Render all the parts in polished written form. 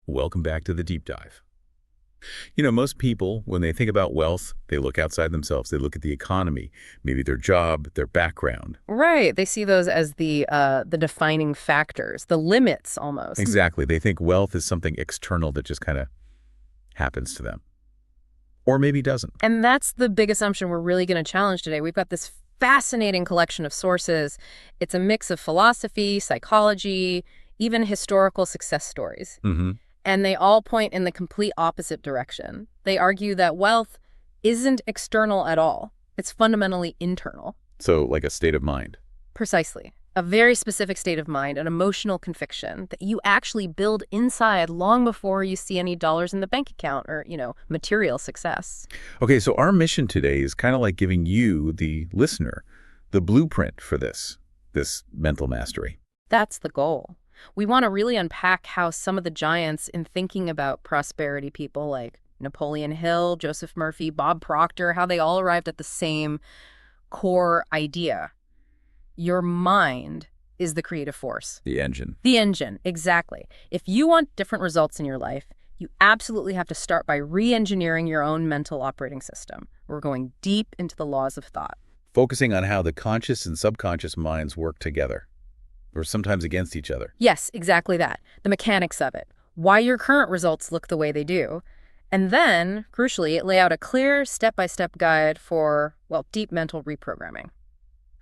Welcome back to the deep dive. Most people, when they think about wealth, they look outside themselves. They look at the economy, maybe their job, their background. Right. They see those as the defining factors, the limits almost. Exactly. They think wealth is something external that just kind of happens to them. Or maybe doesn't. And that's the big assumption we're really going to challenge today. We've got this fascinating collection of sources. It's a mix of philosophy, psychology, even historical success stories. And they all point in the complete opposite direction. They argue that wealth isn't external at all. It's fundamentally internal. So like a state of mind. Precisely. A very specific state of mind, an emotional conviction that you actually build inside long before you see any dollars in the bank account or, material success. Okay, so our mission today is kind of like giving you, the listener, the blueprint for this mental mastery. That's the goal. We want to really unpack how some of the giants in thinking about prosperity, people like Napoleon Hill, Joseph Murphy, Bob Proctor, how they all arrived at the same core idea. Your mind is the creative force. The engine. The engine, exactly. If you want different results in your life, you absolutely have to start by re-engineering your own mental operating system. We're going deep into the laws of thought. Focusing on how the conscious and subconscious minds work together. Or sometimes against each other. Yes, exactly that. The mechanics of it. Why your current results look the way they do. And then, crucially, lay out a clear step-by-step guide for, deep mental reprogramming.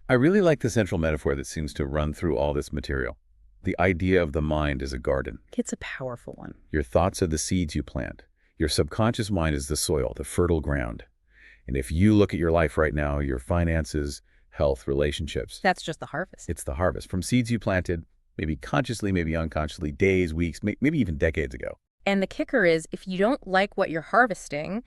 I really like the central metaphor that seems to run through all this material. The idea of the mind as a garden. It's a powerful one. Your thoughts are the seeds you plant. Your subconscious mind is the soil, the fertile ground. And if you look at your life right now, your finances, health, relationships. That's just the harvest. It's the harvest from seeds you planted, maybe consciously, maybe unconsciously, days, weeks, maybe even decades ago. And the kicker is, if you don't like what you're harvesting,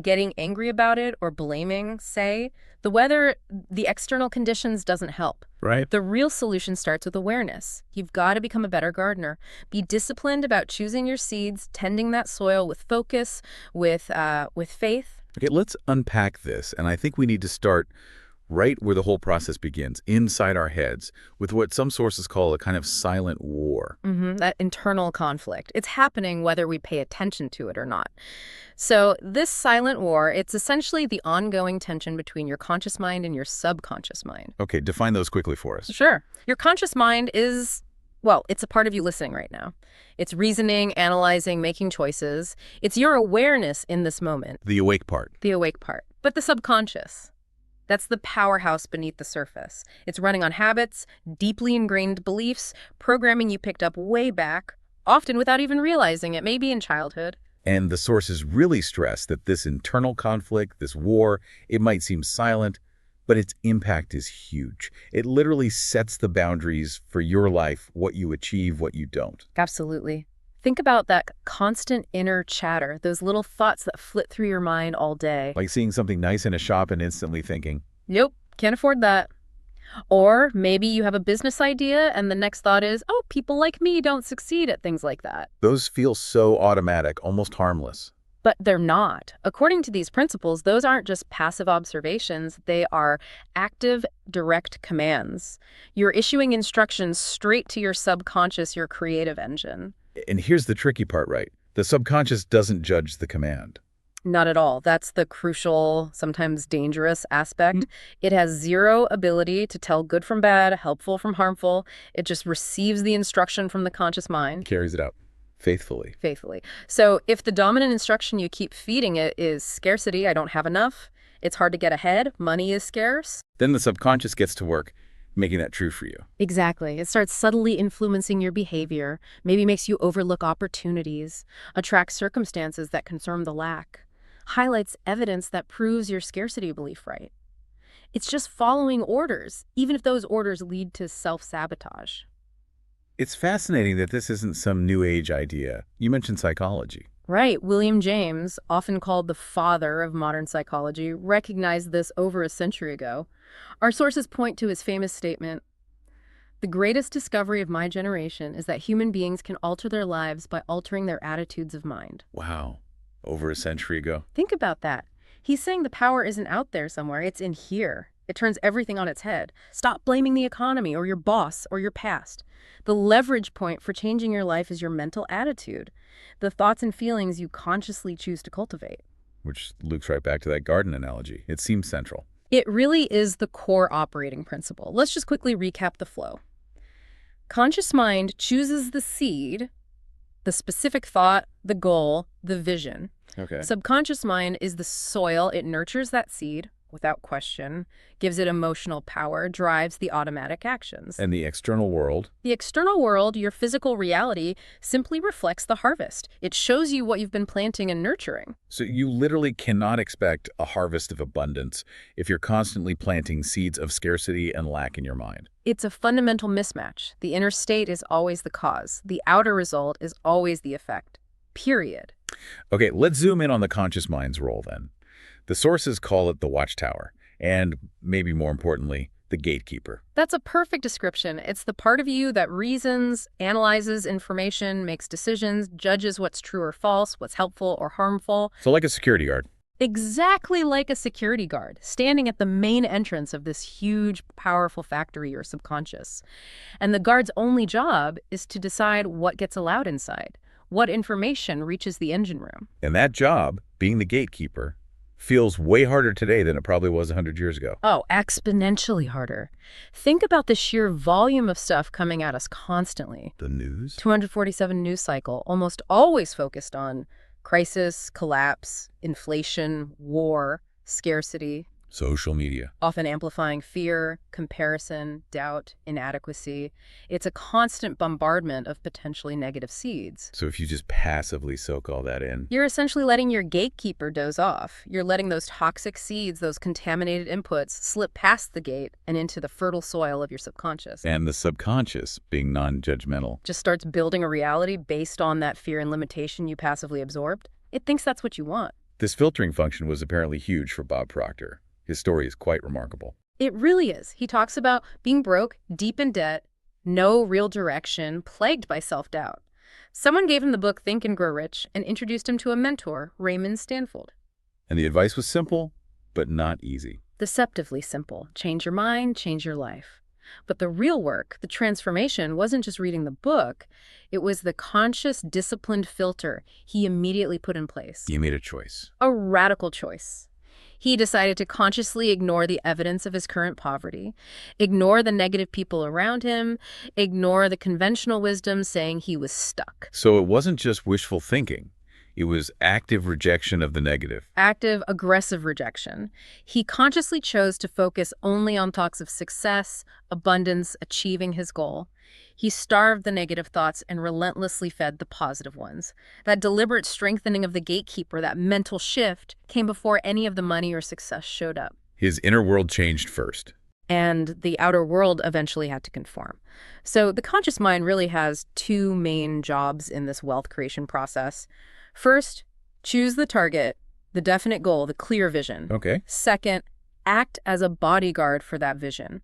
getting angry about it or blaming, say, the weather, the external conditions doesn't help. Right. The real solution starts with awareness. You've got to become a better gardener. Be disciplined about choosing your seeds, tending that soil with focus, with faith. Okay, let's unpack this. And I think we need to start right where the whole process begins, inside our heads, with what some sources call a kind of silent war. That internal conflict. It's happening whether we pay attention to it or not. So this silent war, it's essentially the ongoing tension between your conscious mind and your subconscious mind. Okay, define those quickly for us. Sure. Your conscious mind is, it's a part of you listening right now. It's reasoning, analyzing, making choices. It's your awareness in this moment. The awake part. The awake part. But the subconscious, that's the powerhouse beneath the surface. It's running on habits, deeply ingrained beliefs, programming you picked up way back, often without even realizing it, maybe in childhood. And the sources really stress that this internal conflict, this war, it might seem silent, but its impact is huge. It literally sets the boundaries for your life, what you achieve, what you don't. Absolutely. Think about that constant inner chatter, those little thoughts that flit through your mind all day. Like seeing something nice in a shop and instantly thinking, nope, can't afford that. Or maybe you have a business idea and the next thought is, people like me don't succeed at things like that. Those feel so automatic, almost harmless. But they're not. According to these principles, those aren't just passive observations. They are active, direct commands. You're issuing instructions straight to your subconscious, your creative engine. And here's the tricky part, right? The subconscious doesn't judge the command. Not at all. That's the crucial, sometimes dangerous aspect. It has zero ability to tell good from bad, helpful from harmful. It just receives the instruction from the conscious mind. Carries it out. Faithfully. Faithfully. So if the dominant instruction you keep feeding it is scarcity, I don't have enough, it's hard to get ahead, money is scarce. Then the subconscious gets to work, making that true for you. Exactly. It starts subtly influencing your behavior, maybe makes you overlook opportunities, attracts circumstances that confirm the lack, highlights evidence that proves your scarcity belief right. It's just following orders, even if those orders lead to self-sabotage. It's fascinating that this isn't some new age idea. You mentioned psychology. Right. William James, often called the father of modern psychology, recognized this over a century ago. Our sources point to his famous statement, "The greatest discovery of my generation is that human beings can alter their lives by altering their attitudes of mind." Wow. Over a century ago. Think about that. He's saying the power isn't out there somewhere, it's in here. It turns everything on its head. Stop blaming the economy or your boss or your past. The leverage point for changing your life is your mental attitude, the thoughts and feelings you consciously choose to cultivate. Which loops right back to that garden analogy. It seems central. It really is the core operating principle. Let's just quickly recap the flow. Conscious mind chooses the seed, the specific thought, the goal, the vision. Okay. Subconscious mind is the soil. It nurtures that seed without question, gives it emotional power, drives the automatic actions. And the external world? The external world, your physical reality, simply reflects the harvest. It shows you what you've been planting and nurturing. So you literally cannot expect a harvest of abundance if you're constantly planting seeds of scarcity and lack in your mind. It's a fundamental mismatch. The inner state is always the cause. The outer result is always the effect. Period. Okay, let's zoom in on the conscious mind's role then. The sources call it the watchtower, and maybe more importantly, the gatekeeper. That's a perfect description. It's the part of you that reasons, analyzes information, makes decisions, judges what's true or false, what's helpful or harmful. So like a security guard. Exactly like a security guard, standing at the main entrance of this huge, powerful factory or subconscious. And the guard's only job is to decide what gets allowed inside, what information reaches the engine room. And that job, being the gatekeeper, feels way harder today than it probably was 100 years ago. Oh, exponentially harder. Think about the sheer volume of stuff coming at us constantly. The news? 247 news cycle, almost always focused on crisis, collapse, inflation, war, scarcity. Social media. Often amplifying fear, comparison, doubt, inadequacy. It's a constant bombardment of potentially negative seeds. So if you just passively soak all that in. You're essentially letting your gatekeeper doze off. You're letting those toxic seeds, those contaminated inputs, slip past the gate and into the fertile soil of your subconscious. And the subconscious, being non-judgmental, just starts building a reality based on that fear and limitation you passively absorbed. It thinks that's what you want. This filtering function was apparently huge for Bob Proctor. His story is quite remarkable. It really is. He talks about being broke, deep in debt, no real direction, plagued by self-doubt. Someone gave him the book Think and Grow Rich and introduced him to a mentor, Raymond Stanfield. And the advice was simple, but not easy. Deceptively simple. Change your mind, change your life. But the real work, the transformation, wasn't just reading the book. It was the conscious, disciplined filter he immediately put in place. You made a choice. A radical choice. He decided to consciously ignore the evidence of his current poverty, ignore the negative people around him, ignore the conventional wisdom saying he was stuck. So it wasn't just wishful thinking. It was active rejection of the negative. Active, aggressive rejection. He consciously chose to focus only on thoughts of success, abundance, achieving his goal. He starved the negative thoughts and relentlessly fed the positive ones. That deliberate strengthening of the gatekeeper, that mental shift, came before any of the money or success showed up. His inner world changed first. And the outer world eventually had to conform. So the conscious mind really has two main jobs in this wealth creation process. First, choose the target, the definite goal, the clear vision. Okay. Second, act as a bodyguard for that vision.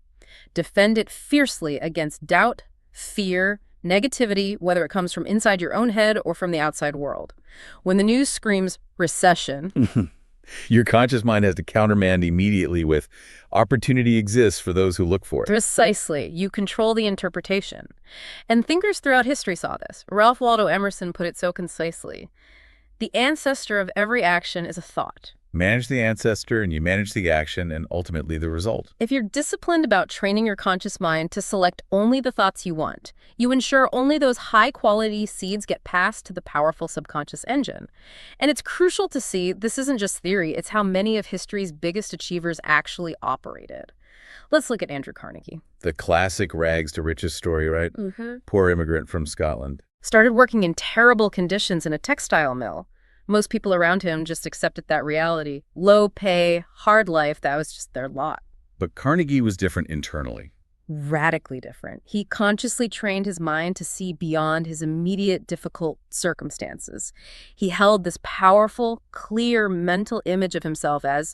Defend it fiercely against doubt, fear, negativity, whether it comes from inside your own head or from the outside world. When the news screams recession, your conscious mind has to countermand immediately with opportunity exists for those who look for it. Precisely. You control the interpretation. And thinkers throughout history saw this. Ralph Waldo Emerson put it so concisely. The ancestor of every action is a thought. Manage the ancestor and you manage the action and ultimately the result. If you're disciplined about training your conscious mind to select only the thoughts you want, you ensure only those high-quality seeds get passed to the powerful subconscious engine. And it's crucial to see this isn't just theory, it's how many of history's biggest achievers actually operated. Let's look at Andrew Carnegie. The classic rags to riches story, right? Poor immigrant from Scotland. Started working in terrible conditions in a textile mill. Most people around him just accepted that reality. Low pay, hard life, that was just their lot. But Carnegie was different internally. Radically different. He consciously trained his mind to see beyond his immediate difficult circumstances. He held this powerful, clear mental image of himself as,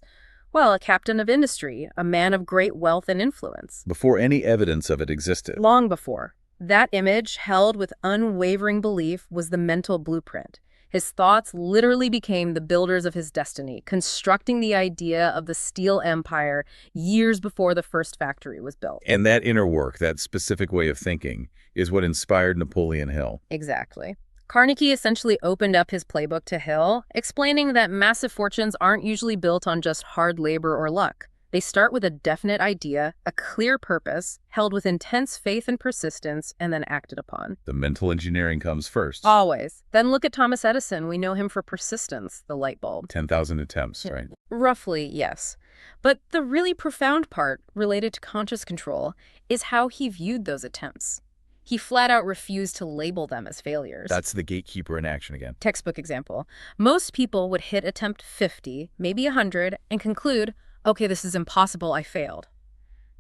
well, a captain of industry, a man of great wealth and influence. Before any evidence of it existed. Long before. That image, held with unwavering belief, was the mental blueprint. His thoughts literally became the builders of his destiny, constructing the idea of the steel empire years before the first factory was built. And that inner work, that specific way of thinking, is what inspired Napoleon Hill. Exactly. Carnegie essentially opened up his playbook to Hill, explaining that massive fortunes aren't usually built on just hard labor or luck. They start with a definite idea, a clear purpose, held with intense faith and persistence, and then acted upon. The mental engineering comes first. Always. Then look at Thomas Edison. We know him for persistence, the light bulb. 10,000 attempts, right? Roughly, yes. But the really profound part, related to conscious control, is how he viewed those attempts. He flat out refused to label them as failures. That's the gatekeeper in action again. Textbook example. Most people would hit attempt 50, maybe 100, and conclude, okay, this is impossible, I failed.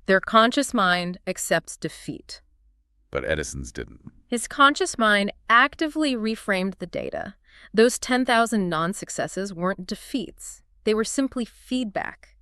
Their conscious mind accepts defeat. But Edison's didn't. His conscious mind actively reframed the data. Those 10,000 non-successes weren't defeats. They were simply feedback.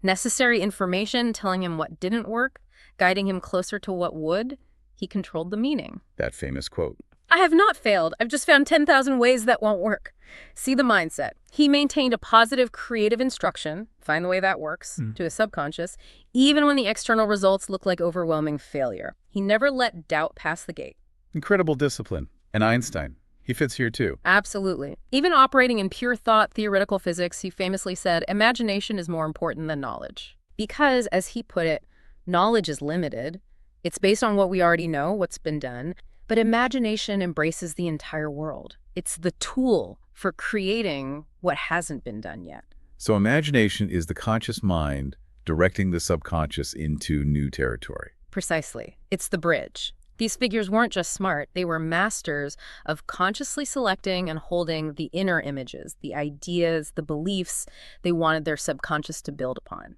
Necessary information telling him what didn't work, guiding him closer to what would. He controlled the meaning. That famous quote. I have not failed. I've just found 10,000 ways that won't work. See the mindset. He maintained a positive, creative instruction, find the way that works, to his subconscious, even when the external results look like overwhelming failure. He never let doubt pass the gate. Incredible discipline. And Einstein, he fits here too. Absolutely. Even operating in pure thought theoretical physics, he famously said, imagination is more important than knowledge. Because, as he put it, knowledge is limited. It's based on what we already know, what's been done. But imagination embraces the entire world. It's the tool for creating what hasn't been done yet. So imagination is the conscious mind directing the subconscious into new territory. Precisely. It's the bridge. These figures weren't just smart. They were masters of consciously selecting and holding the inner images, the ideas, the beliefs they wanted their subconscious to build upon.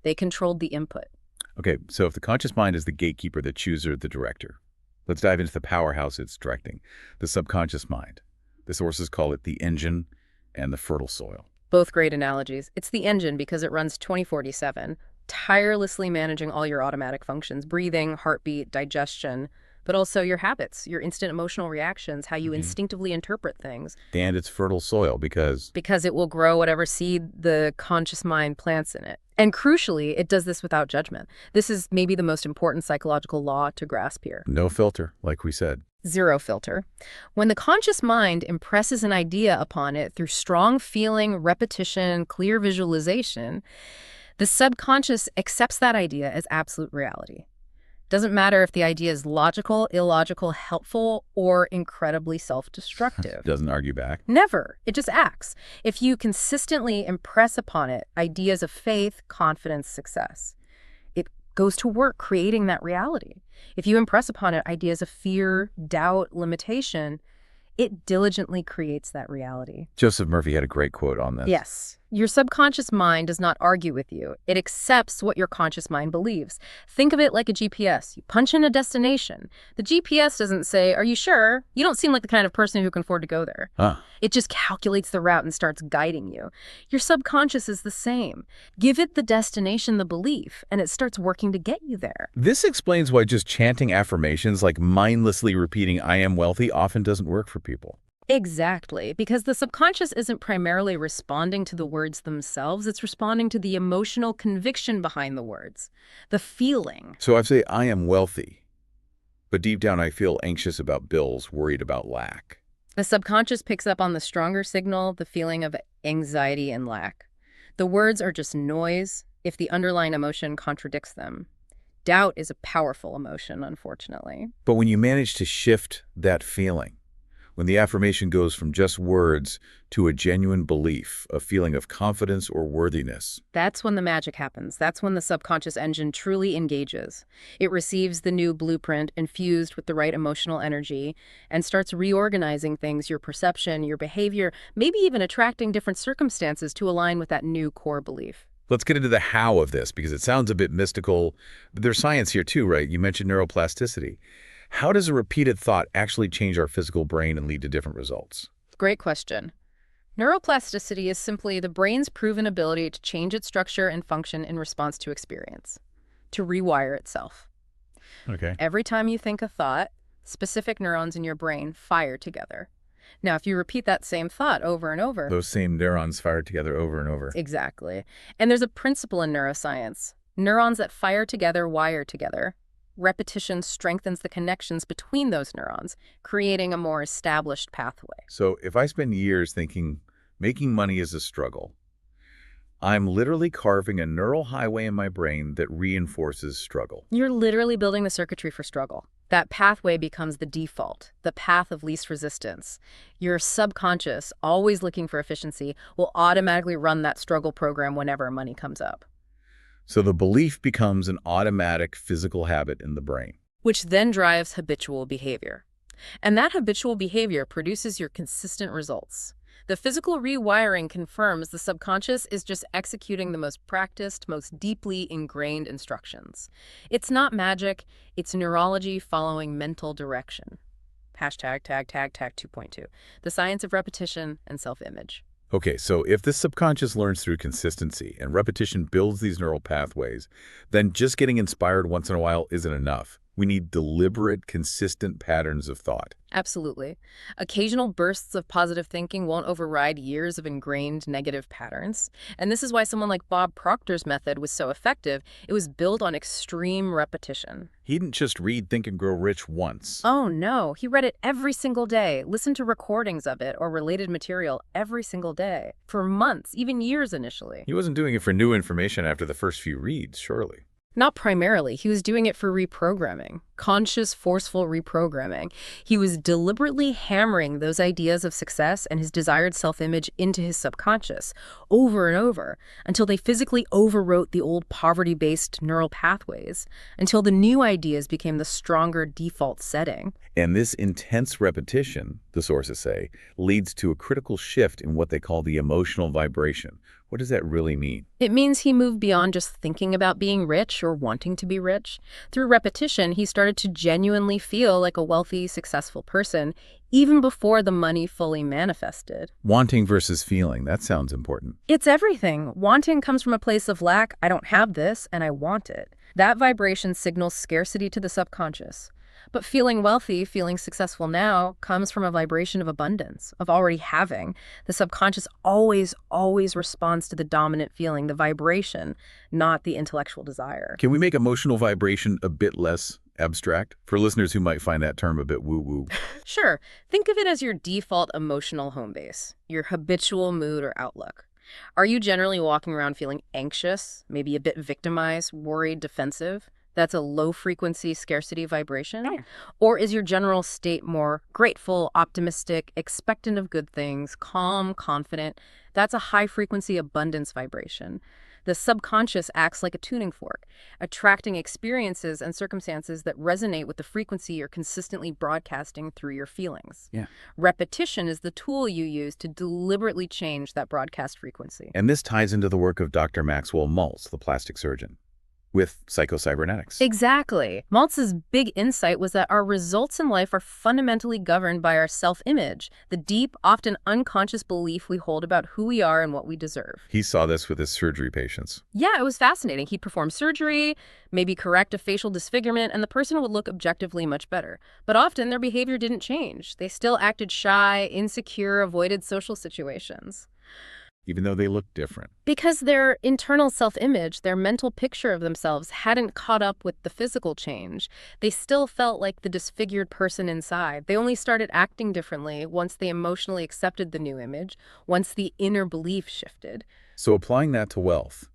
They controlled the input. Okay, so if the conscious mind is the gatekeeper, the chooser, the director, let's dive into the powerhouse it's directing, the subconscious mind. The sources call it the engine and the fertile soil. Both great analogies. It's the engine because it runs 24/7, tirelessly managing all your automatic functions, breathing, heartbeat, digestion, but also your habits, your instant emotional reactions, how you instinctively interpret things. And it's fertile soil because it will grow whatever seed the conscious mind plants in it. And crucially, it does this without judgment. This is maybe the most important psychological law to grasp here. no filter, like we said. Zero filter. When the conscious mind impresses an idea upon it through strong feeling, repetition, clear visualization, the subconscious accepts that idea as absolute reality. Doesn't matter if the idea is logical, illogical, helpful, or incredibly self-destructive. Doesn't argue back. Never. It just acts. If you consistently impress upon it ideas of faith, confidence, success, it goes to work creating that reality. If you impress upon it ideas of fear, doubt, limitation, it diligently creates that reality. Joseph Murphy had a great quote on this. Yes. Your subconscious mind does not argue with you. It accepts what your conscious mind believes. Think of it like a GPS. You punch in a destination. The GPS doesn't say, are you sure? You don't seem like the kind of person who can afford to go there. It just calculates the route and starts guiding you. Your subconscious is the same. Give it the destination, the belief, and it starts working to get you there. This explains why just chanting affirmations like mindlessly repeating I am wealthy often doesn't work for people. Exactly, because the subconscious isn't primarily responding to the words themselves, it's responding to the emotional conviction behind the words, the feeling. So I say I am wealthy, but deep down I feel anxious about bills, worried about lack. The subconscious picks up on the stronger signal, the feeling of anxiety and lack. The words are just noise if the underlying emotion contradicts them. Doubt is a powerful emotion, unfortunately. But when you manage to shift that feeling, when the affirmation goes from just words to a genuine belief, a feeling of confidence or worthiness. That's when the magic happens. That's when the subconscious engine truly engages. It receives the new blueprint infused with the right emotional energy and starts reorganizing things, your perception, your behavior, maybe even attracting different circumstances to align with that new core belief. Let's get into the how of this because it sounds a bit mystical, but there's science here too, right? You mentioned neuroplasticity. How does a repeated thought actually change our physical brain and lead to different results? Great question. Neuroplasticity is simply the brain's proven ability to change its structure and function in response to experience, to rewire itself. Okay. Every time you think a thought, specific neurons in your brain fire together. Now, if you repeat that same thought over and over. Those same neurons fired together over and over. Exactly. And there's a principle in neuroscience. Neurons that fire together wire together. Repetition strengthens the connections between those neurons, creating a more established pathway. So if I spend years thinking making money is a struggle, I'm literally carving a neural highway in my brain that reinforces struggle. You're literally building the circuitry for struggle. That pathway becomes the default, the path of least resistance. Your subconscious, always looking for efficiency, will automatically run that struggle program whenever money comes up. So the belief becomes an automatic physical habit in the brain. Which then drives habitual behavior. And that habitual behavior produces your consistent results. The physical rewiring confirms the subconscious is just executing the most practiced, most deeply ingrained instructions. It's not magic, it's neurology following mental direction. Hashtag tag 2.2. The science of repetition and self-image. Okay, so if this subconscious learns through consistency and repetition builds these neural pathways, then just getting inspired once in a while isn't enough. We need deliberate, consistent patterns of thought. Absolutely. Occasional bursts of positive thinking won't override years of ingrained negative patterns. And this is why someone like Bob Proctor's method was so effective. It was built on extreme repetition. He didn't just read Think and Grow Rich once. Oh, no. He read it every single day, listened to recordings of it or related material every single day, for months, even years initially. He wasn't doing it for new information after the first few reads, surely. Not primarily. He was doing it for reprogramming, conscious, forceful reprogramming. He was deliberately hammering those ideas of success and his desired self-image into his subconscious over and over until they physically overwrote the old poverty-based neural pathways, until the new ideas became the stronger default setting. And this intense repetition, the sources say, leads to a critical shift in what they call the emotional vibration. What does that really mean? It means he moved beyond just thinking about being rich or wanting to be rich. Through repetition, he started to genuinely feel like a wealthy, successful person, even before the money fully manifested. Wanting versus feeling, that sounds important. It's everything. Wanting comes from a place of lack. I don't have this, and I want it. That vibration signals scarcity to the subconscious. But feeling wealthy, feeling successful now, comes from a vibration of abundance, of already having. The subconscious always responds to the dominant feeling, the vibration, not the intellectual desire. Can we make emotional vibration a bit less abstract for listeners who might find that term a bit woo-woo? Sure. Think of it as your default emotional home base, your habitual mood or outlook. Are you generally walking around feeling anxious, maybe a bit victimized, worried, defensive? That's a low-frequency scarcity vibration? Oh. Or is your general state more grateful, optimistic, expectant of good things, calm, confident? That's a high-frequency abundance vibration. The subconscious acts like a tuning fork, attracting experiences and circumstances that resonate with the frequency you're consistently broadcasting through your feelings. Yeah. Repetition is the tool you use to deliberately change that broadcast frequency. And this ties into the work of Dr. Maxwell Maltz, the plastic surgeon, with psychocybernetics. Exactly. Maltz's big insight was that our results in life are fundamentally governed by our self-image, the deep, often unconscious belief we hold about who we are and what we deserve. He saw this with his surgery patients. Yeah, it was fascinating. He'd perform surgery, maybe correct a facial disfigurement, and the person would look objectively much better. But often their behavior didn't change. They still acted shy, insecure, avoided social situations. Even though they looked different. Because their internal self-image, their mental picture of themselves, hadn't caught up with the physical change. They still felt like the disfigured person inside. They only started acting differently once they emotionally accepted the new image, once the inner belief shifted. So applying that to wealth,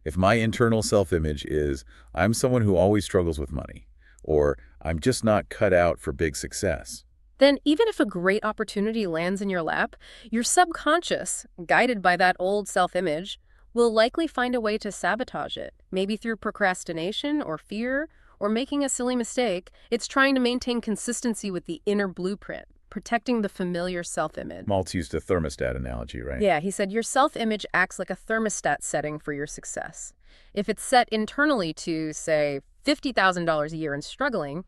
if my internal self-image is, I'm someone who always struggles with money, or I'm just not cut out for big success, then even if a great opportunity lands in your lap, your subconscious, guided by that old self-image, will likely find a way to sabotage it, maybe through procrastination or fear or making a silly mistake. It's trying to maintain consistency with the inner blueprint, protecting the familiar self-image. Maltz used a thermostat analogy, right? Yeah, he said your self-image acts like a thermostat setting for your success. If it's set internally to, say, $50,000 a year and struggling,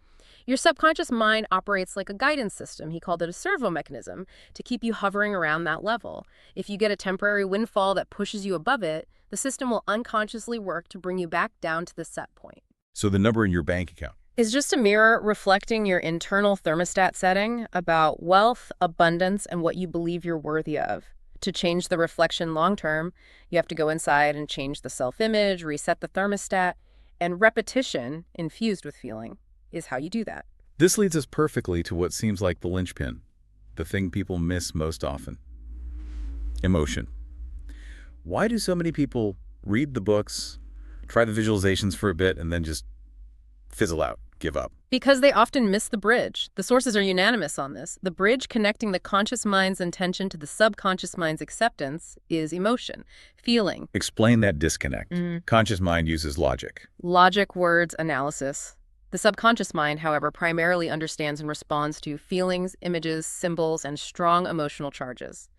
your subconscious mind operates like a guidance system. He called it a servo mechanism to keep you hovering around that level. If you get a temporary windfall that pushes you above it, the system will unconsciously work to bring you back down to the set point. So the number in your bank account, Is just a mirror reflecting your internal thermostat setting about wealth, abundance, and what you believe you're worthy of. To change the reflection long term, you have to go inside and change the self-image, reset the thermostat, and repetition, infused with feeling, is how you do that. This leads us perfectly to what seems like the linchpin, the thing people miss most often. Emotion. Why do so many people read the books, try the visualizations for a bit, and then just fizzle out, give up? Because they often miss the bridge. The sources are unanimous on this. The bridge connecting the conscious mind's intention to the subconscious mind's acceptance is emotion, feeling. Explain that disconnect. Conscious mind uses logic. Logic, words, analysis. The subconscious mind, however, primarily understands and responds to feelings, images, symbols, and strong emotional charges.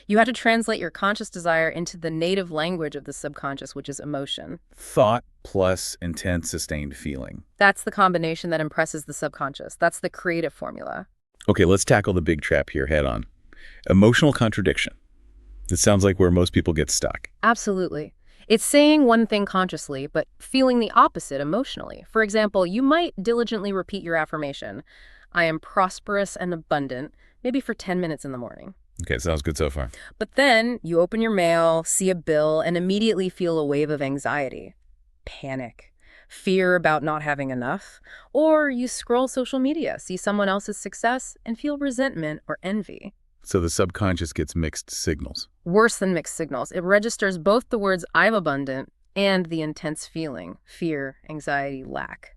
You have to translate your conscious desire into the native language of the subconscious, which is emotion. Thought plus intense, sustained feeling. That's the combination that impresses the subconscious. That's the creative formula. Okay, let's tackle the big trap here head on. Emotional contradiction. It sounds like where most people get stuck. Absolutely. It's saying one thing consciously, but feeling the opposite emotionally. For example, you might diligently repeat your affirmation, I am prosperous and abundant, maybe for 10 minutes in the morning. Okay, sounds good so far. But then you open your mail, see a bill, and immediately feel a wave of anxiety, panic, fear about not having enough. Or you scroll social media, see someone else's success, and feel resentment or envy. So the subconscious gets mixed signals. Worse than mixed signals. It registers both the words I'm abundant and the intense feeling, fear, anxiety, lack.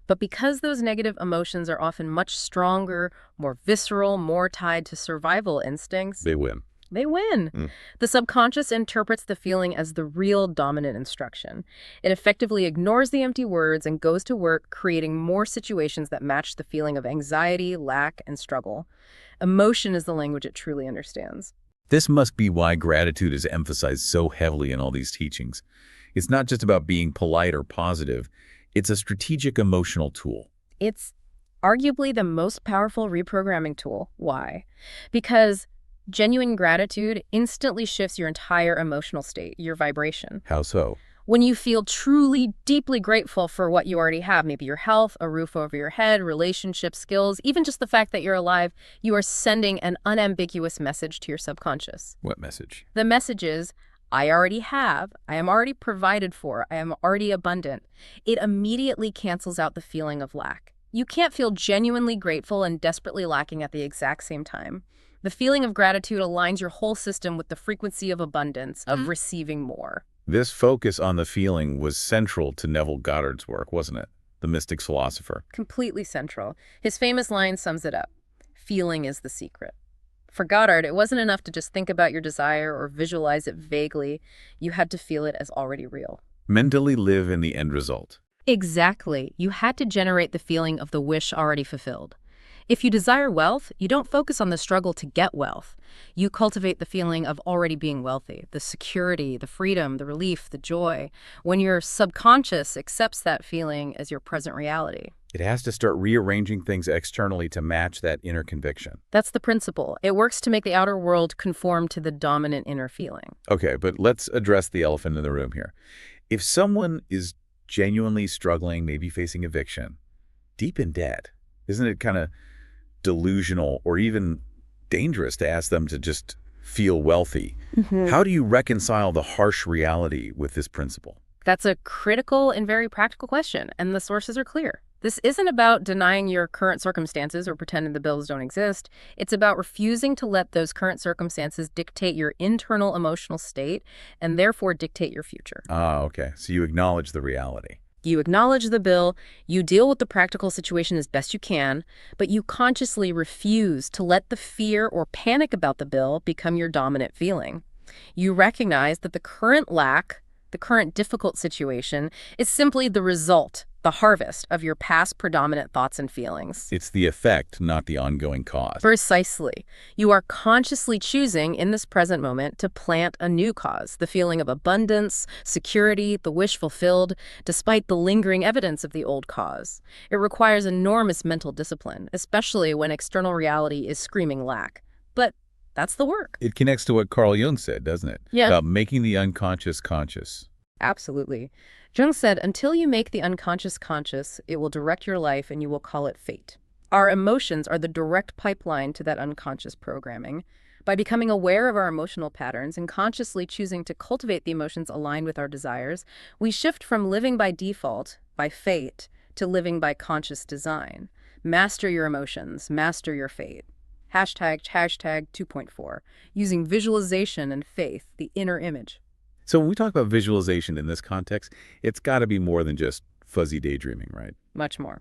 But because those negative emotions are often much stronger, more visceral, more tied to survival instincts, They win. they win. The subconscious interprets the feeling as the real dominant instruction. It effectively ignores the empty words and goes to work creating more situations that match the feeling of anxiety, lack, and struggle. Emotion is the language it truly understands. This must be why gratitude is emphasized so heavily in all these teachings. It's not just about being polite or positive. It's a strategic emotional tool. It's arguably the most powerful reprogramming tool. Why? Because genuine gratitude instantly shifts your entire emotional state, your vibration. How so? When you feel truly, deeply grateful for what you already have, maybe your health, a roof over your head, relationships, skills, even just the fact that you're alive, you are sending an unambiguous message to your subconscious. What message? The message is, I already have, I am already provided for, I am already abundant. It immediately cancels out the feeling of lack. You can't feel genuinely grateful and desperately lacking at the exact same time. The feeling of gratitude aligns your whole system with the frequency of abundance, of receiving more. This focus on the feeling was central to Neville Goddard's work, wasn't it? The mystic's philosopher. Completely central. His famous line sums it up. Feeling is the secret. For Goddard, it wasn't enough to just think about your desire or visualize it vaguely. You had to feel it as already real. Mentally live in the end result. Exactly. You had to generate the feeling of the wish already fulfilled. If you desire wealth, you don't focus on the struggle to get wealth. You cultivate the feeling of already being wealthy, the security, the freedom, the relief, the joy. When your subconscious accepts that feeling as your present reality. It has to start rearranging things externally to match that inner conviction. That's the principle. It works to make the outer world conform to the dominant inner feeling. Okay, but let's address the elephant in the room here. If someone is genuinely struggling, maybe facing eviction, deep in debt, isn't it kind of delusional or even dangerous to ask them to just feel wealthy? How do you reconcile the harsh reality with this principle? That's a critical and very practical question, and the sources are clear. This isn't about denying your current circumstances or pretending the bills don't exist. It's about refusing to let those current circumstances dictate your internal emotional state and therefore dictate your future. Okay. So you acknowledge the reality. You acknowledge the bill, you deal with the practical situation as best you can, but you consciously refuse to let the fear or panic about the bill become your dominant feeling. You recognize that the current lack, the current difficult situation, is simply the result, the harvest of your past predominant thoughts and feelings. It's the effect, not the ongoing cause. Precisely. You are consciously choosing in this present moment to plant a new cause, the feeling of abundance, security, the wish fulfilled, despite the lingering evidence of the old cause. It requires enormous mental discipline, especially when external reality is screaming lack. But that's the work. It connects to what Carl Jung said, doesn't it? Yeah. About making the unconscious conscious. Absolutely. Jung said, until you make the unconscious conscious, it will direct your life and you will call it fate. Our emotions are the direct pipeline to that unconscious programming. By becoming aware of our emotional patterns and consciously choosing to cultivate the emotions aligned with our desires, we shift from living by default, by fate, to living by conscious design. Master your emotions, master your fate. Hashtag 2.4, using visualization and faith, the inner image. So when we talk about visualization in this context, it's got to be more than just fuzzy daydreaming, right? Much more.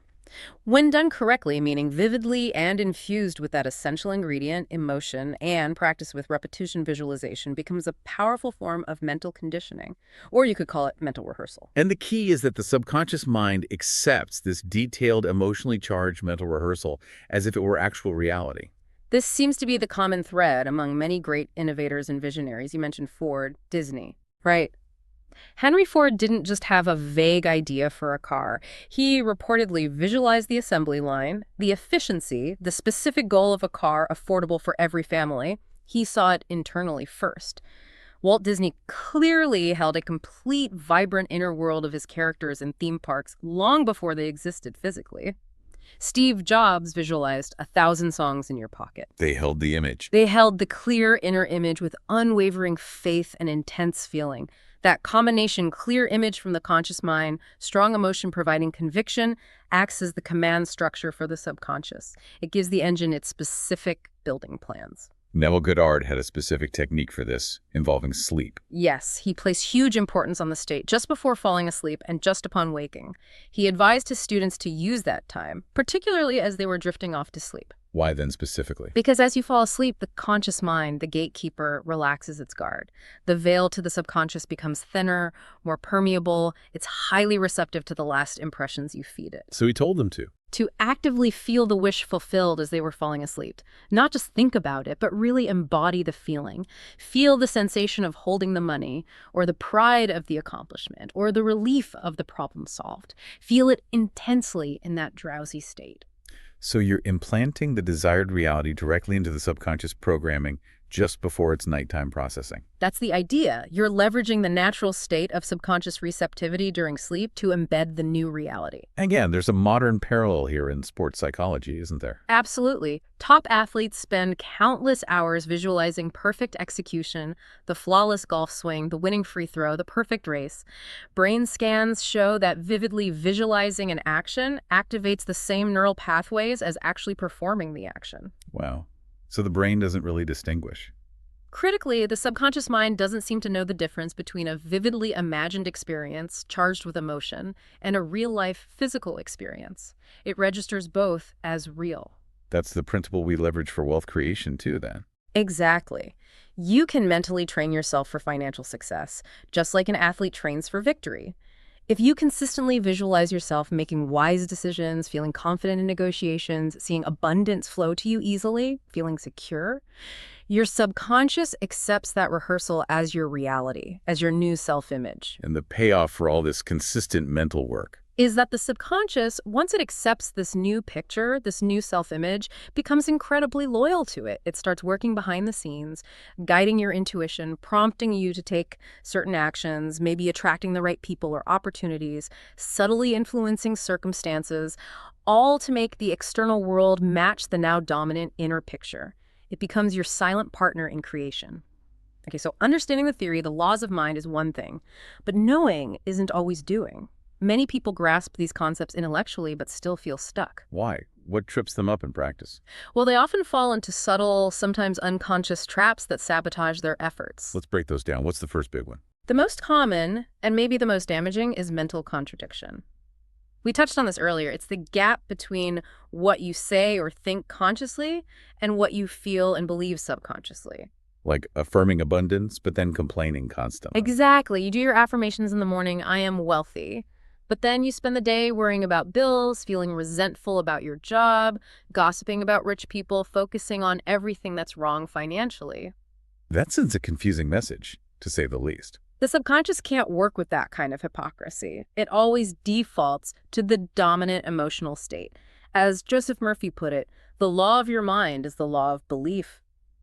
When done correctly, meaning vividly and infused with that essential ingredient, emotion, and practice with repetition, visualization becomes a powerful form of mental conditioning, or you could call it mental rehearsal. And the key is that the subconscious mind accepts this detailed, emotionally charged mental rehearsal as if it were actual reality. This seems to be the common thread among many great innovators and visionaries. You mentioned Ford, Disney, right? Henry Ford didn't just have a vague idea for a car. He reportedly visualized the assembly line, the efficiency, the specific goal of a car affordable for every family. He saw it internally first. Walt Disney clearly held a complete, vibrant inner world of his characters and theme parks long before they existed physically. Steve Jobs visualized 1,000 songs in your pocket. They held the image. They held the clear inner image with unwavering faith and intense feeling. That combination, clear image from the conscious mind, strong emotion providing conviction, acts as the command structure for the subconscious. It gives the engine its specific building plans. Neville Goddard had a specific technique for this, involving sleep. Yes, he placed huge importance on the state just before falling asleep and just upon waking. He advised his students to use that time, particularly as they were drifting off to sleep. Why then specifically? Because as you fall asleep, the conscious mind, the gatekeeper, relaxes its guard. The veil to the subconscious becomes thinner, more permeable. It's highly receptive to the last impressions you feed it. So he told them to. To actively feel the wish fulfilled as they were falling asleep. Not just think about it, but really embody the feeling. Feel the sensation of holding the money, or the pride of the accomplishment, or the relief of the problem solved. Feel it intensely in that drowsy state. So you're implanting the desired reality directly into the subconscious programming just before its nighttime processing. That's the idea. You're leveraging the natural state of subconscious receptivity during sleep to embed the new reality. Again, there's a modern parallel here in sports psychology, isn't there? Absolutely. Top athletes spend countless hours visualizing perfect execution, the flawless golf swing, the winning free throw, the perfect race. Brain scans show that vividly visualizing an action activates the same neural pathways as actually performing the action. Wow. So the brain doesn't really distinguish. Critically, the subconscious mind doesn't seem to know the difference between a vividly imagined experience charged with emotion and a real-life physical experience. It registers both as real. That's the principle we leverage for wealth creation too, then. Exactly. You can mentally train yourself for financial success, just like an athlete trains for victory. If you consistently visualize yourself making wise decisions, feeling confident in negotiations, seeing abundance flow to you easily, feeling secure, your subconscious accepts that rehearsal as your reality, as your new self-image. And the payoff for all this consistent mental work Is that the subconscious, once it accepts this new picture, this new self-image, becomes incredibly loyal to it. It starts working behind the scenes, guiding your intuition, prompting you to take certain actions, maybe attracting the right people or opportunities, subtly influencing circumstances, all to make the external world match the now dominant inner picture. It becomes your silent partner in creation. Okay, so understanding the theory, the laws of mind is one thing, but knowing isn't always doing. Many people grasp these concepts intellectually but still feel stuck. Why? What trips them up in practice? Well, they often fall into subtle, sometimes unconscious traps that sabotage their efforts. Let's break those down. What's the first big one? The most common, and maybe the most damaging, is mental contradiction. We touched on this earlier. It's the gap between what you say or think consciously and what you feel and believe subconsciously. Like affirming abundance, but then complaining constantly. Exactly. You do your affirmations in the morning, I am wealthy. But then you spend the day worrying about bills, feeling resentful about your job, gossiping about rich people, focusing on everything that's wrong financially. That sends a confusing message, to say the least. The subconscious can't work with that kind of hypocrisy. It always defaults to the dominant emotional state. As Joseph Murphy put it, the law of your mind is the law of belief.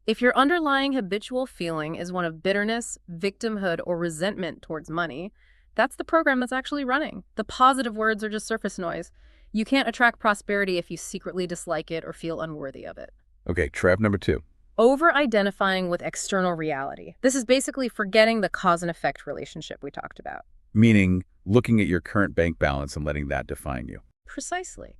If your underlying habitual feeling is one of bitterness, victimhood, or resentment towards money, That's the program that's actually running. The positive words are just surface noise. You can't attract prosperity if you secretly dislike it or feel unworthy of it. Okay, trap number 2. Over-identifying with external reality. This is basically forgetting the cause and effect relationship we talked about. Meaning looking at your current bank balance and letting that define you. Precisely.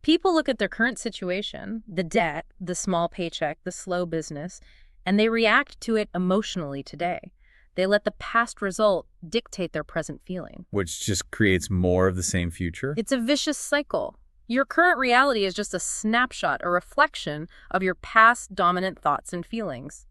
People look at their current situation, the debt, the small paycheck, the slow business, and they react to it emotionally today. They let the past result dictate their present feeling. Which just creates more of the same future? It's a vicious cycle. Your current reality is just a snapshot, a reflection of your past dominant thoughts and feelings.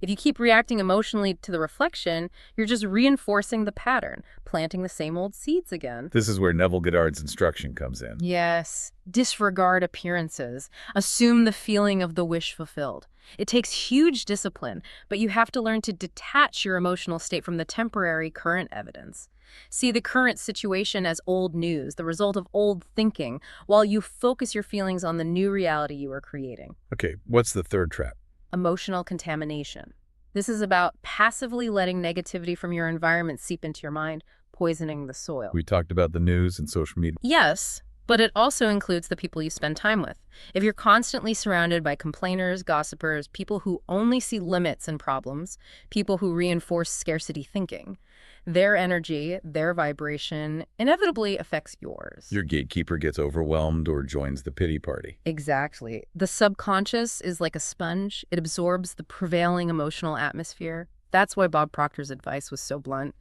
If you keep reacting emotionally to the reflection, you're just reinforcing the pattern, planting the same old seeds again. This is where Neville Goddard's instruction comes in. Yes. Disregard appearances. Assume the feeling of the wish fulfilled. It takes huge discipline, but you have to learn to detach your emotional state from the temporary current evidence. See the current situation as old news, the result of old thinking, while you focus your feelings on the new reality you are creating. Okay, what's the third trap? Emotional contamination. This is about passively letting negativity from your environment seep into your mind, poisoning the soil. We talked about the news and social media. Yes, but it also includes the people you spend time with. If you're constantly surrounded by complainers, gossipers, people who only see limits and problems, people who reinforce scarcity thinking, their energy, their vibration, inevitably affects yours. Your gatekeeper gets overwhelmed or joins the pity party. Exactly. The subconscious is like a sponge. It absorbs the prevailing emotional atmosphere. That's why Bob Proctor's advice was so blunt.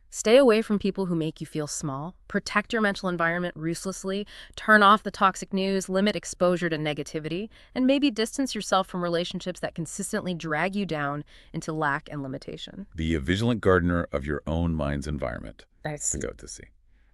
Stay away from people who make you feel small. Protect your mental environment ruthlessly. Turn off the toxic news. Limit exposure to negativity. And maybe distance yourself from relationships that consistently drag you down into lack and limitation. Be a vigilant gardener of your own mind's environment. I see. To go to see.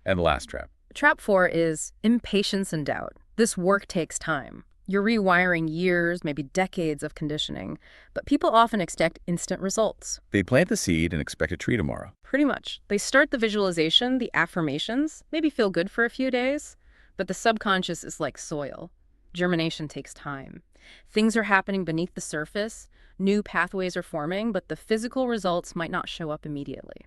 And the last trap. Trap 4 is impatience and doubt. This work takes time. You're rewiring years, maybe decades of conditioning, but people often expect instant results. They plant the seed and expect a tree tomorrow. Pretty much. They start the visualization, the affirmations, maybe feel good for a few days, but the subconscious is like soil. Germination takes time. Things are happening beneath the surface, new pathways are forming, but the physical results might not show up immediately.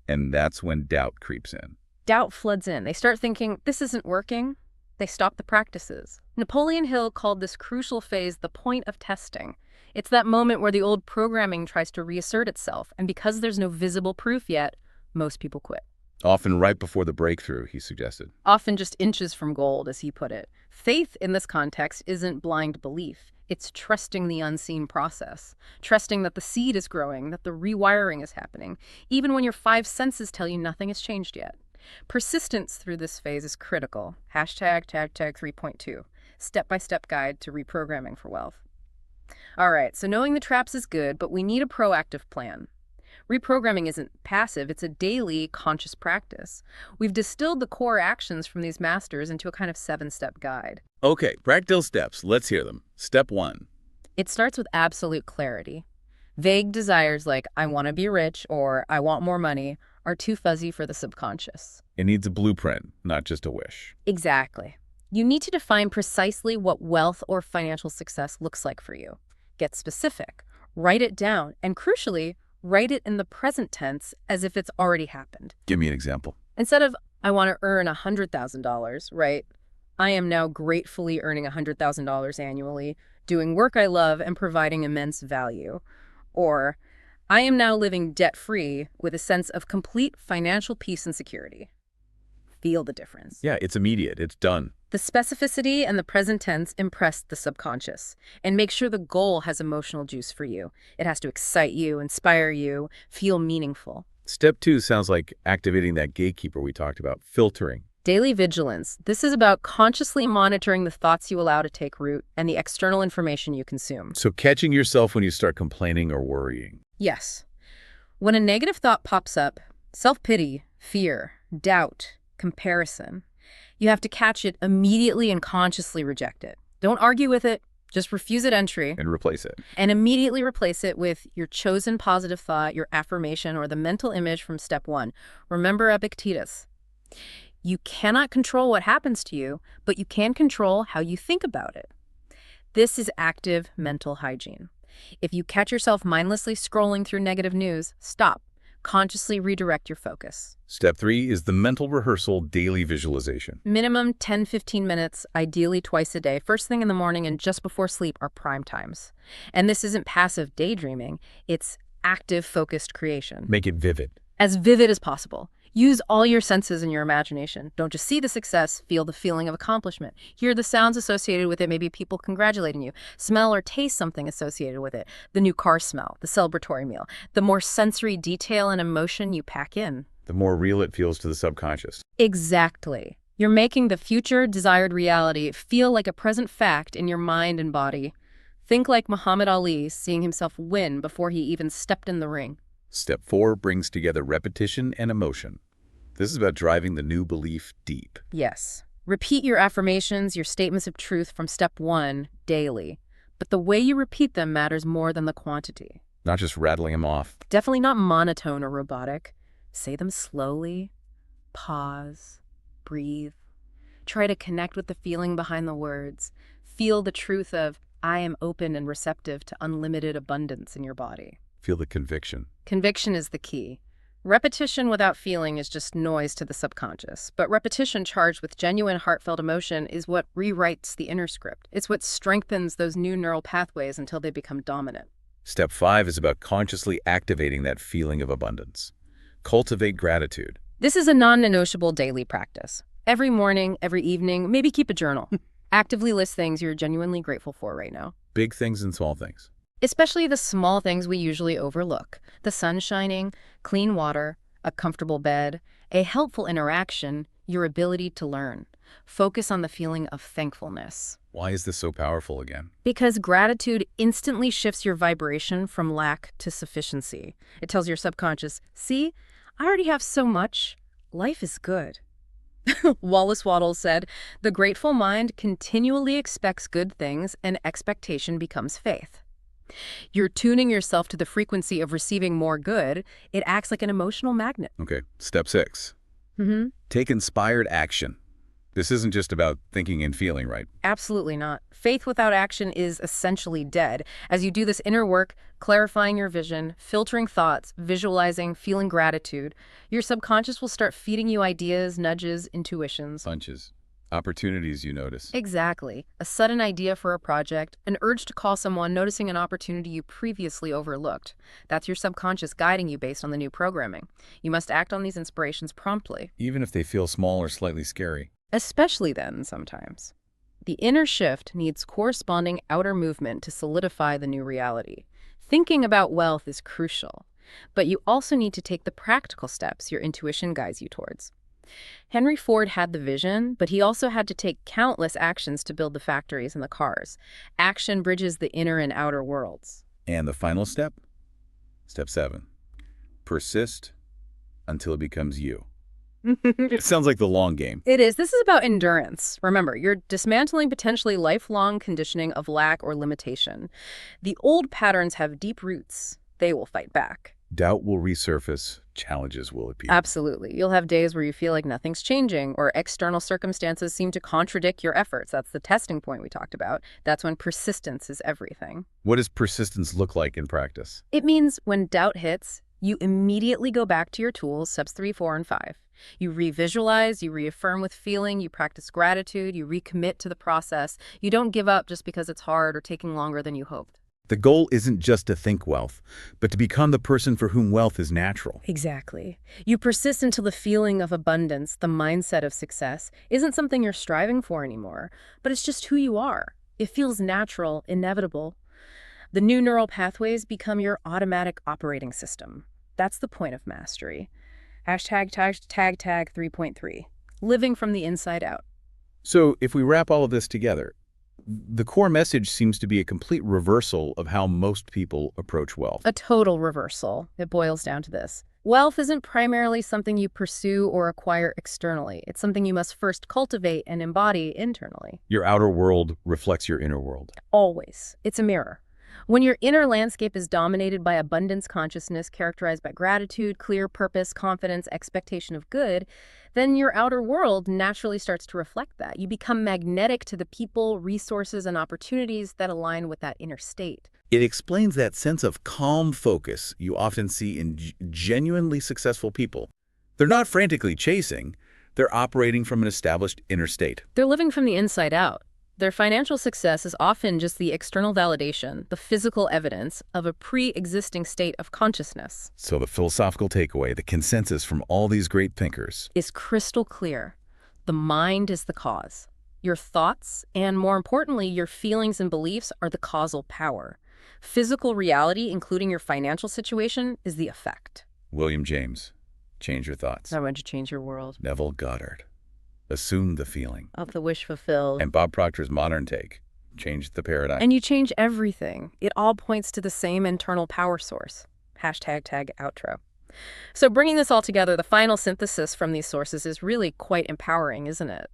And that's when doubt creeps in. Doubt floods in. They start thinking, this isn't working. They stop the practices. Napoleon Hill called this crucial phase the point of testing. It's that moment where the old programming tries to reassert itself, and because there's no visible proof yet, most people quit. Often right before the breakthrough, he suggested. Often just inches from gold, as he put it. Faith in this context isn't blind belief. It's trusting the unseen process, trusting that the seed is growing, that the rewiring is happening, even when your 5 senses tell you nothing has changed yet. Persistence through this phase is critical. Hashtag 3.2, step-by-step guide to reprogramming for wealth. All right, so knowing the traps is good, but we need a proactive plan. Reprogramming isn't passive, it's a daily, conscious practice. We've distilled the core actions from these masters into a kind of 7-step guide. Okay, practical steps. Let's hear them. Step 1. It starts with absolute clarity. Vague desires like, I want to be rich or I want more money are too fuzzy for the subconscious. It needs a blueprint, not just a wish. Exactly. You need to define precisely what wealth or financial success looks like for you. Get specific, write it down, and crucially, write it in the present tense as if it's already happened. Give me an example. Instead of, I want to earn $100,000, right? I am now gratefully earning $100,000 annually, doing work I love and providing immense value. Or, I am now living debt-free with a sense of complete financial peace and security. Feel the difference. Yeah, it's immediate. It's done. The specificity and the present tense impress the subconscious, and make sure the goal has emotional juice for you. It has to excite you, inspire you, feel meaningful. Step 2 sounds like activating that gatekeeper we talked about, filtering. Daily vigilance. This is about consciously monitoring the thoughts you allow to take root and the external information you consume. So catching yourself when you start complaining or worrying. Yes. When a negative thought pops up, self-pity, fear, doubt, comparison, you have to catch it immediately and consciously reject it. Don't argue with it. Just refuse it entry. And replace it. And immediately replace it with your chosen positive thought, your affirmation, or the mental image from step 1. Remember Epictetus. You cannot control what happens to you, but you can control how you think about it. This is active mental hygiene. If you catch yourself mindlessly scrolling through negative news, stop. Consciously redirect your focus. Step 3 is the mental rehearsal daily visualization. Minimum 10-15 minutes, ideally twice a day. First thing in the morning and just before sleep are prime times. And this isn't passive daydreaming, it's active, focused creation. Make it vivid. As vivid as possible. Use all your senses and your imagination. Don't just see the success, feel the feeling of accomplishment. Hear the sounds associated with it, maybe people congratulating you. Smell or taste something associated with it. The new car smell, the celebratory meal. The more sensory detail and emotion you pack in, The more real it feels to the subconscious. exactly. You're making the future desired reality feel like a present fact in your mind and body. Think like Muhammad Ali seeing himself win before he even stepped in the ring. Step 4 brings together repetition and emotion. This is about driving the new belief deep. Yes. Repeat your affirmations, your statements of truth from step 1 daily. But the way you repeat them matters more than the quantity. Not just rattling them off. Definitely not monotone or robotic. Say them slowly. Pause. Breathe. Try to connect with the feeling behind the words. Feel the truth of, I am open and receptive to unlimited abundance in your body. Feel the conviction. Conviction is the key. Repetition without feeling is just noise to the subconscious, but repetition charged with genuine heartfelt emotion is what rewrites the inner script. It's what strengthens those new neural pathways until they become dominant. Step 5 is about consciously activating that feeling of abundance. Cultivate gratitude. This is a non-negotiable daily practice. Every morning, every evening, maybe keep a journal. Actively list things you're genuinely grateful for right now. Big things and small things. Especially the small things we usually overlook. The sun shining, clean water, a comfortable bed, a helpful interaction, your ability to learn. Focus on the feeling of thankfulness. Why is this so powerful again? Because gratitude instantly shifts your vibration from lack to sufficiency. It tells your subconscious, see, I already have so much. Life is good. Wallace Wattles said, the grateful mind continually expects good things and expectation becomes faith. You're tuning yourself to the frequency of receiving more good. It acts like an emotional magnet. Okay, step 6. Take inspired action. This isn't just about thinking and feeling, right? Absolutely not. Faith without action is essentially dead. As you do this inner work, clarifying your vision, filtering thoughts, visualizing, feeling gratitude, your subconscious will start feeding you ideas, nudges, intuitions. Hunches. Opportunities you notice. Exactly. A sudden idea for a project, an urge to call someone, noticing an opportunity you previously overlooked. That's your subconscious guiding you based on the new programming. You must act on these inspirations promptly. Even if they feel small or slightly scary. Especially then, sometimes. The inner shift needs corresponding outer movement to solidify the new reality. Thinking about wealth is crucial, but you also need to take the practical steps your intuition guides you towards. Henry Ford had the vision, but he also had to take countless actions to build the factories and the cars. Action bridges the inner and outer worlds. And the final step? Step 7. Persist until it becomes you. It sounds like the long game. It is. This is about endurance. Remember, you're dismantling potentially lifelong conditioning of lack or limitation. The old patterns have deep roots. They will fight back. Doubt will resurface, challenges will appear. Absolutely. You'll have days where you feel like nothing's changing or external circumstances seem to contradict your efforts. That's the testing point we talked about. That's when persistence is everything. What does persistence look like in practice? It means when doubt hits, you immediately go back to your tools, steps 3, 4, and 5. You revisualize, you reaffirm with feeling, you practice gratitude, you recommit to the process. You don't give up just because it's hard or taking longer than you hoped. The goal isn't just to think wealth, but to become the person for whom wealth is natural. Exactly. You persist until the feeling of abundance, the mindset of success, isn't something you're striving for anymore, but it's just who you are. It feels natural, inevitable. The new neural pathways become your automatic operating system. That's the point of mastery. Hashtag 3.3. Living from the inside out. So if we wrap all of this together, the core message seems to be a complete reversal of how most people approach wealth. A total reversal. It boils down to this. Wealth isn't primarily something you pursue or acquire externally. It's something you must first cultivate and embody internally. Your outer world reflects your inner world. Always. It's a mirror. When your inner landscape is dominated by abundance consciousness characterized by gratitude, clear purpose, confidence, expectation of good, then your outer world naturally starts to reflect that. You become magnetic to the people, resources, and opportunities that align with that inner state. It explains that sense of calm focus you often see in genuinely successful people. They're not frantically chasing, they're operating from an established inner state. They're living from the inside out. Their financial success is often just the external validation, the physical evidence of a pre-existing state of consciousness. So the philosophical takeaway, the consensus from all these great thinkers, Is crystal clear. The mind is the cause. Your thoughts, and more importantly, your feelings and beliefs are the causal power. Physical reality, including your financial situation, is the effect. William James, change your thoughts. I want to change your world. Neville Goddard, assume the feeling. Of the wish fulfilled. And Bob Proctor's modern take, change the paradigm. And you change everything. It all points to the same internal power source. #tag outro. So bringing this all together, the final synthesis from these sources is really quite empowering, isn't it?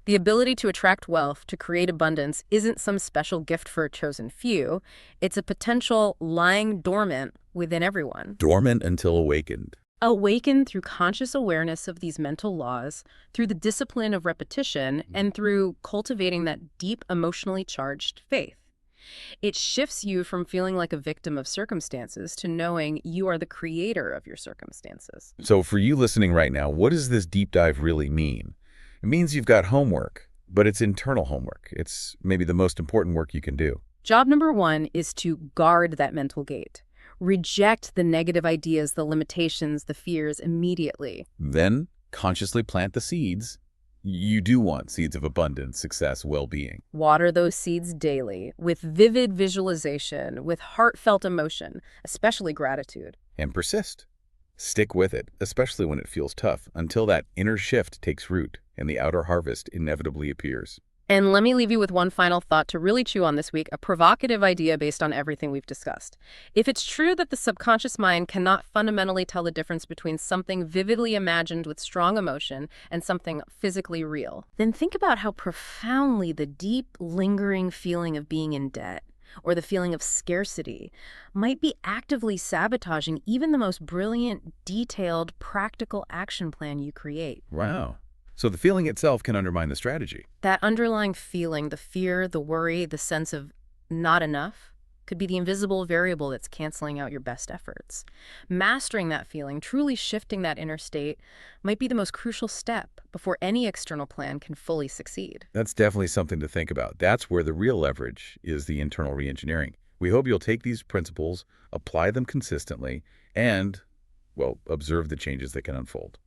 The ability to attract wealth, to create abundance, isn't some special gift for a chosen few. It's a potential lying dormant within everyone. Dormant until awakened. Awakened through conscious awareness of these mental laws, through the discipline of repetition, and through cultivating that deep, emotionally charged faith. It shifts you from feeling like a victim of circumstances to knowing you are the creator of your circumstances. So for you listening right now, what does this deep dive really mean? It means you've got homework, but it's internal homework. It's maybe the most important work you can do. Job number 1 is to guard that mental gate. Reject the negative ideas, the limitations, the fears immediately. Then consciously plant the seeds. You do want seeds of abundance, success, well-being. Water those seeds daily with vivid visualization, with heartfelt emotion, especially gratitude. And persist. Stick with it, especially when it feels tough, until that inner shift takes root and the outer harvest inevitably appears. And let me leave you with one final thought to really chew on this week, a provocative idea based on everything we've discussed. If it's true that the subconscious mind cannot fundamentally tell the difference between something vividly imagined with strong emotion and something physically real, then think about how profoundly the deep, lingering feeling of being in debt or the feeling of scarcity might be actively sabotaging even the most brilliant, detailed, practical action plan you create. Wow. So the feeling itself can undermine the strategy. That underlying feeling, the fear, the worry, the sense of not enough, could be the invisible variable that's canceling out your best efforts. Mastering that feeling, truly shifting that inner state, might be the most crucial step before any external plan can fully succeed. That's definitely something to think about. That's where the real leverage is, the internal reengineering. We hope you'll take these principles, apply them consistently, and, well, observe the changes that can unfold.